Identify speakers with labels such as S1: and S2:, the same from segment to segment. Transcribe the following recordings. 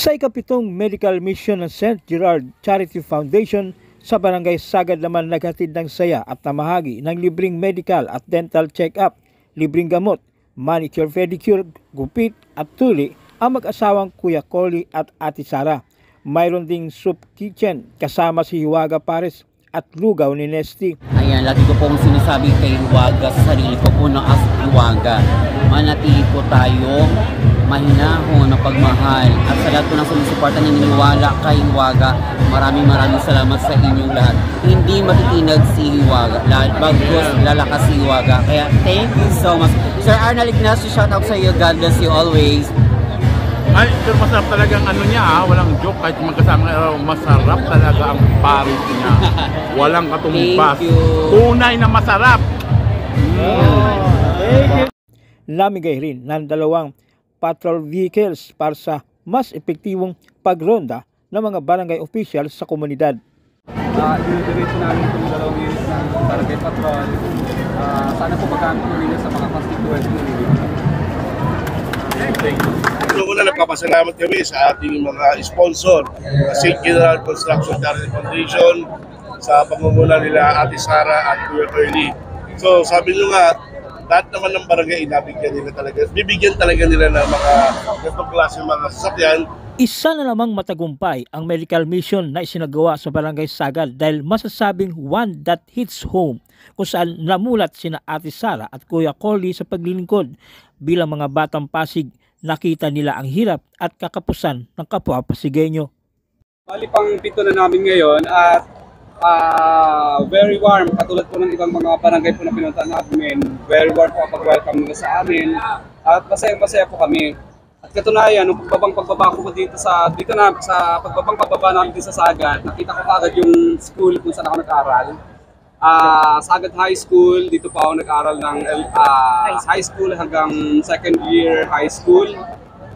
S1: Sa ikapitong medical mission ng St. Gerard Charity Foundation sa Barangay Sagad naman naghatid ng saya at namahagi ng libreng medical at dental check-up, libreng gamot, manicure, pedicure, gupit at tuli ang mag-asawang Kuya Collie at Ate Sara. Mayroon ding soup kitchen kasama si Hiwaga Pares at lugaw ni Nesty.
S2: Ayan, lagi ko pong sinasabi kay Hiwaga sa sarili ko po na as Hiwaga. Manatili po tayo mahinahon ng pagmahal at sa lahat po ng sumusuporta na niniwala kay Hiwaga. Maraming salamat sa inyong lahat. Hindi matitinag si Hiwaga, bagkus lalakas si Hiwaga. Kaya thank you so much. Sir Arnel Ignacio, shout out sa iyo. God bless you always.
S3: Ay, pero masarap talaga ang ano niya, walang joke, kahit magkasama, masarap talaga ang paris niya. Walang katumbas. Tunay na masarap.
S1: Namigay rin ng dalawang patrol vehicles para sa mas epektibong pagronda ng mga barangay official sa komunidad.
S4: Dinidiretso namin itong dalawang units ng barangay patrol. Sana po magamit po nila sa mga constituents nila.
S3: Thank you.
S5: Una, nagpapasalamat kami sa ating mga sponsor, St. Gerard Construction Charity Foundation, sa pamumuno nila Ate Sara at Kuya Collie. So sabi nyo nga, lahat naman ng barangay bibigyan talaga nila ng mga ganitong klase mga sasakyan.
S1: Isa na namang matagumpay ang medical mission na isinagawa sa Barangay Sagad dahil masasabing one that hits home, kung saan namulat sina Ate Sara at Kuya Collie sa paglilingkod. Bilang mga batang Pasig, nakita nila ang hirap at kakapusan ng kapwa Pasigenyo.
S4: Bali pang 7 na namin ngayon at very warm, katulad po ng ibang mga barangay po na pinuntahan namin. Very warm po ang pag-welcome nila sa amin at masaya po kami. At katunayan, nung pagbaba ko dito sa pagbaba namin dito sa Sagad, nakita ko agad yung school kung saan ako nag-aral. Sagad High School, dito pa ako nag-aral ng high school hanggang second year high school.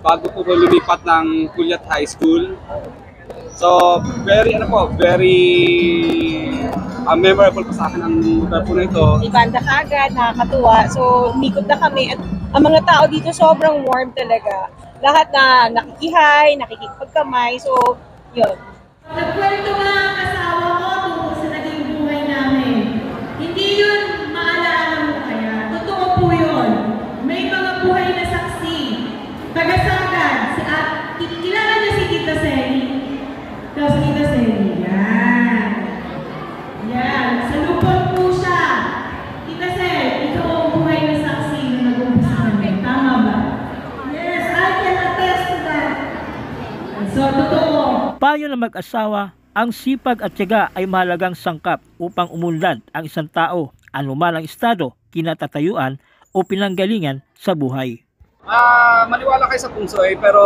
S4: Bago po lumipat ng Kulyat High School. So, very memorable po sa akin ang lugar po na ito.
S6: Ibanda kagad, nakakatuwa. So, umikot na kami at ang mga tao dito sobrang warm talaga. Lahat na nakikihay, nakikipagkamay. So, yun.
S7: Nagkwento nga ang asawa ko tungkol sa naging buhay namin. Hindi yun maalala mo kaya. Totoo po yun. May mga buhay na saksi. Taga-Sagad, kilala niyo si Tita Sally? Tapos Tita Sally, yan. Yan, sa lupon po siya. Tita Sally, ito ang buhay na saksi na nag-umpisa kami. Tama ba? Yes, I can attest to that. So, totoo.
S1: Payo ng mag-asawa, ang sipag at tiyaga ay mahalagang sangkap upang umunlad ang isang tao, anuman ang estado, kinatatayuan o pinanggalingan sa buhay.
S4: Maniwala kayo sa punsoy, pero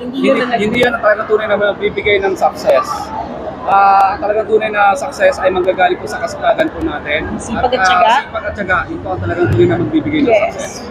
S4: hindi yan talaga tunay na magbibigay ng success. Talagang tunay na success ay manggagaling po sa kasipagan po natin.
S6: Sipag at tiyaga?
S4: Sipag at tiyaga, ito ang talagang tunay na magbibigay ng success.